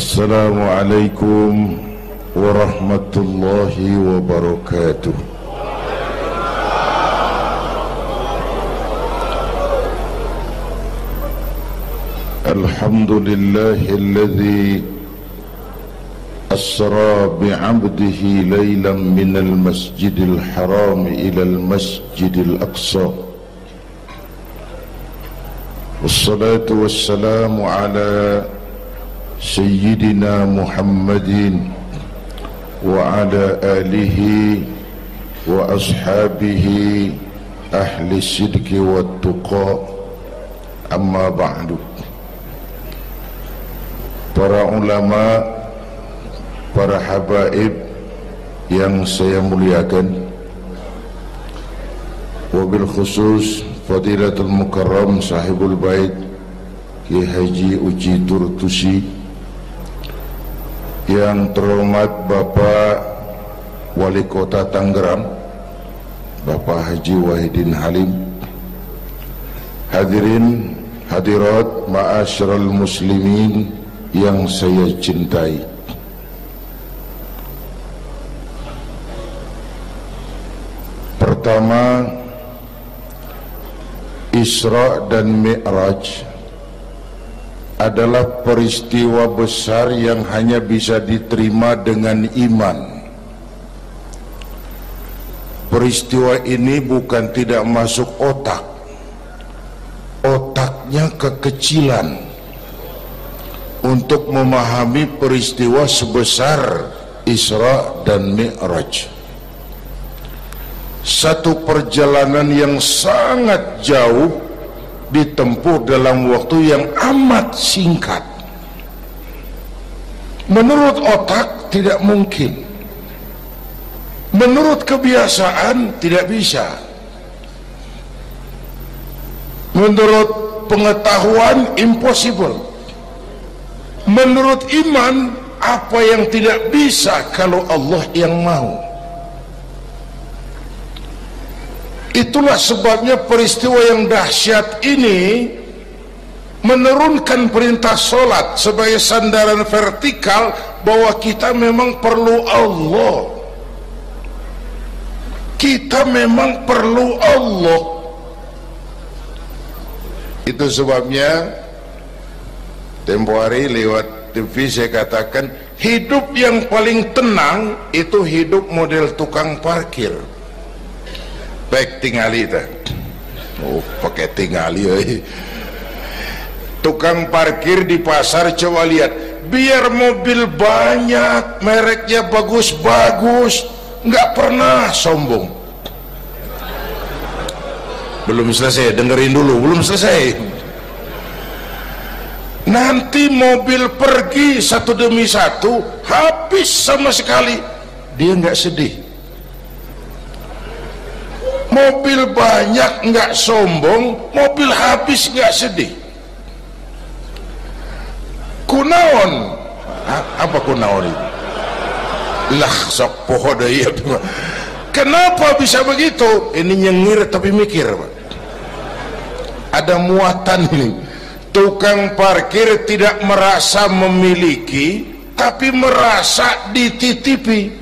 Assalamualaikum warahmatullahi wabarakatuh. Alhamdulillahilladzi asra bi'abdihi laylan minal masjidil haram ilal masjidil aqsa. Wassalatu wassalamu ala Sayyidina Muhammadin wa ala alihi wa ashabihi ahli sidqi wa tuqa, amma ba'du. Para ulama, para habaib yang saya muliakan, wabil khusus Fadilatul Mukarram Sahibul Bait Kiai Haji Uji Turtusi, yang terhormat Bapak Wali Kota Tangerang Bapak Haji Wahidin Halim, hadirin hadirat ma'asyiral muslimin yang saya cintai. Pertama, Isra dan Mi'raj adalah peristiwa besar yang hanya bisa diterima dengan iman. Peristiwa ini bukan tidak masuk otak, otaknya kekecilan untuk memahami peristiwa sebesar Isra dan Mi'raj. Satu perjalanan yang sangat jauh ditempuh dalam waktu yang amat singkat. Menurut otak tidak mungkin, menurut kebiasaan tidak bisa, menurut pengetahuan impossible, menurut iman apa yang tidak bisa kalau Allah yang mau. Itulah sebabnya peristiwa yang dahsyat ini menurunkan perintah solat sebagai sandaran vertikal bahwa kita memang perlu Allah. Kita memang perlu Allah. Itu sebabnya tempo hari lewat TV saya katakan, hidup yang paling tenang itu hidup model tukang parkir. Baik tingali ta. Oh, pakai tingali euy. Tukang parkir di pasar, coba lihat, biar mobil banyak, mereknya bagus-bagus, nggak pernah sombong. Belum selesai, dengerin dulu, belum selesai. Nanti mobil pergi satu demi satu, habis sama sekali, dia nggak sedih. Mobil banyak nggak sombong, mobil habis nggak sedih. Kunaon? Apa kunaon itu? Lah sok poho deui. Kenapa bisa begitu? Ini nyengir tapi mikir, Pak. Ada muatan ini. Tukang parkir tidak merasa memiliki, tapi merasa dititipi.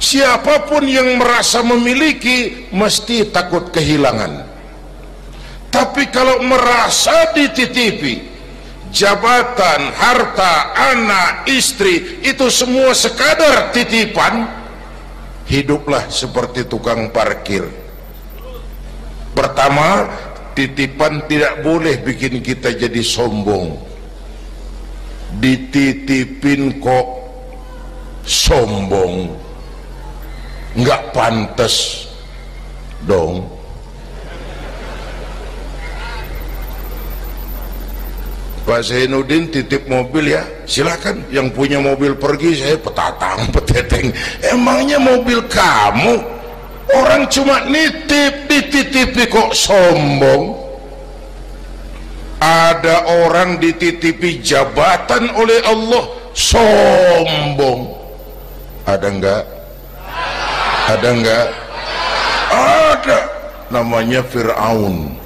Siapapun yang merasa memiliki mesti takut kehilangan. Tapi kalau merasa dititipi, jabatan, harta, anak, istri, itu semua sekadar titipan, hiduplah seperti tukang parkir. Pertama, titipan tidak boleh bikin kita jadi sombong. Dititipin kok sombong, nggak pantas dong. Pak Zainuddin titip mobil ya, silakan. Yang punya mobil pergi, saya petatang peteteng. Emangnya mobil kamu? Orang cuma nitip, dititipi kok sombong. Ada orang dititipi jabatan oleh Allah, sombong. Ada enggak? Ada enggak? Ada. Namanya Fir'aun.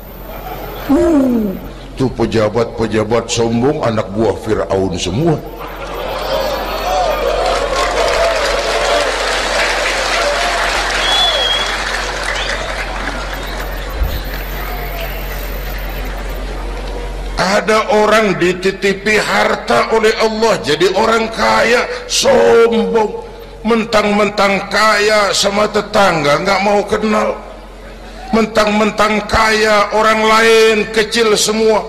itu pejabat-pejabat sombong anak buah Fir'aun semua. Ada orang dititipi harta oleh Allah jadi orang kaya, sombong, mentang-mentang kaya sama tetangga nggak mau kenal, mentang-mentang kaya orang lain kecil semua,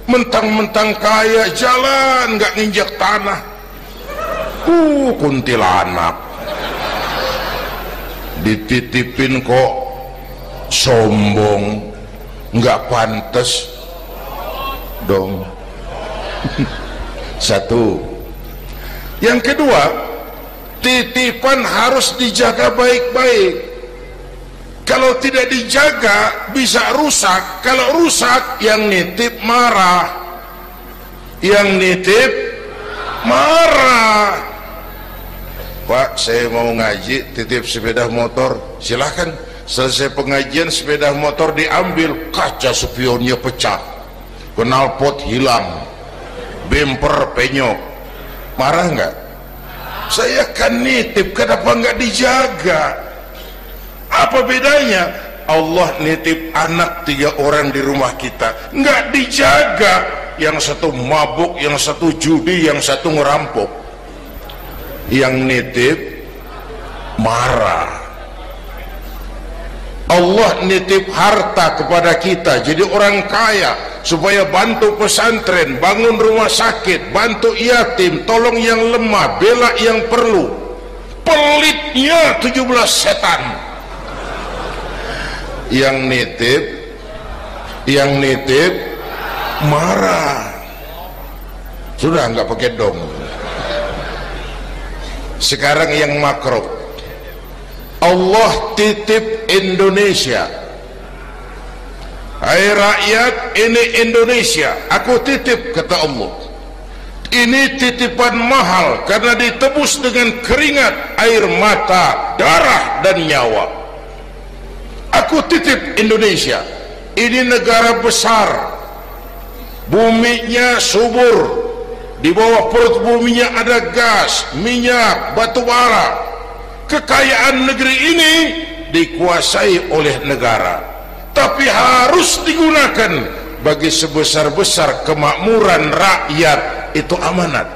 mentang-mentang kaya jalan nggak nginjak tanah. Kuntilanak dititipin kok sombong, nggak pantas dong. Satu. Yang kedua, titipan harus dijaga baik-baik. Kalau tidak dijaga bisa rusak. Kalau rusak, yang nitip marah, yang nitip marah. Pak, saya mau ngaji, titip sepeda motor, silahkan. Selesai pengajian sepeda motor diambil, kaca spionnya pecah, knalpot hilang, bumper penyok, marah nggak? Saya kan nitip, kenapa nggak dijaga? Apa bedanya? Allah nitip anak 3 orang di rumah kita, nggak dijaga, yang satu mabuk, yang satu judi, yang satu ngerampok, yang nitip marah. Allah nitip harta kepada kita jadi orang kaya supaya bantu pesantren, bangun rumah sakit, bantu yatim, tolong yang lemah, bela yang perlu. Pelitnya 17 setan. Yang nitip marah. Sudah nggak pakai dong. Sekarang yang makro, Allah titip Indonesia. Hai rakyat, ini Indonesia, aku titip, kata Allah. Ini titipan mahal karena ditebus dengan keringat, air mata, darah dan nyawa. Aku titip Indonesia. Ini negara besar, buminya subur, di bawah perut buminya ada gas, minyak, batu bara. Kekayaan negeri ini dikuasai oleh negara, tapi harus digunakan bagi sebesar-besar kemakmuran rakyat. Itu amanat.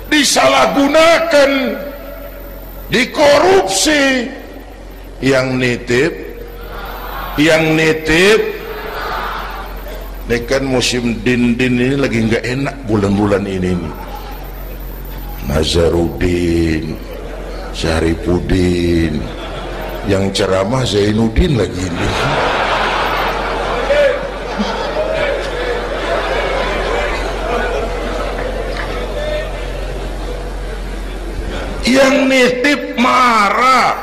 Disalahgunakan, dikorupsi, yang nitip ini kan musim din-din ini lagi nggak enak bulan-bulan ini nih. Nazarudin, Syarifudin, yang ceramah Zainuddin lagi ini. Yang nitip marah.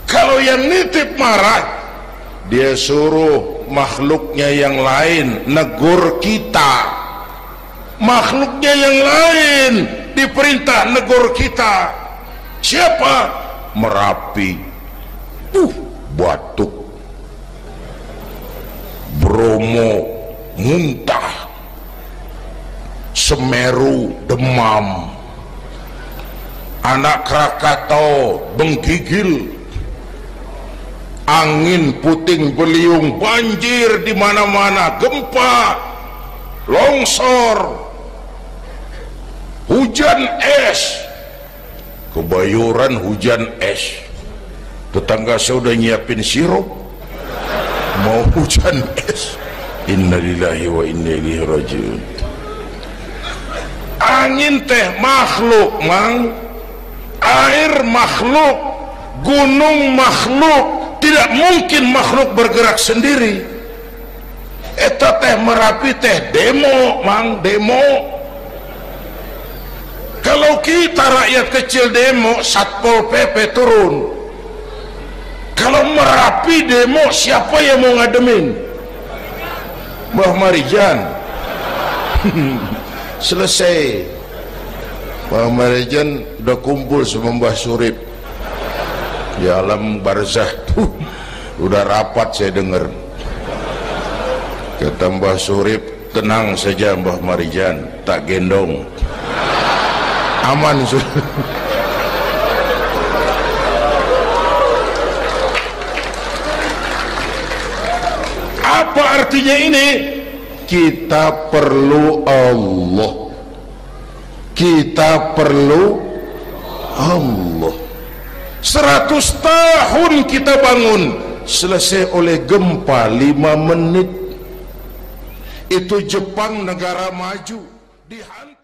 Kalau yang nitip marah, dia suruh makhluknya yang lain negur kita. Makhluknya yang lain diperintah negur kita. Siapa? Merapi, batuk, Bromo muntah, Semeru demam, Anak Krakatau menggigil, angin puting beliung, banjir di mana-mana, gempa, longsor, hujan es. Kebayoran hujan es, tetangga saya udah nyiapin sirup mau hujan es. Innalillahi wa inna ilaihi rajiun. Angin teh makhluk, mang, air makhluk, gunung makhluk. Tidak mungkin makhluk bergerak sendiri. Eta teh Merapi teh demo, mang, demo. Kalau kita rakyat kecil demo, Satpol PP turun. Kalau Merapi demo, siapa yang mau ngademin? Mbah Marijan. Selesai. Mbah Marijan udah kumpul sama Mbah Surip di alam barzah tuh. Udah rapat saya dengar. Kata Mbah Surip, tenang saja Mbah Marijan, tak gendong, aman sudah. Apa artinya ini? Kita perlu Allah, kita perlu Allah. 100 tahun kita bangun, selesai oleh gempa 5 menit. Itu Jepang negara maju dihantam.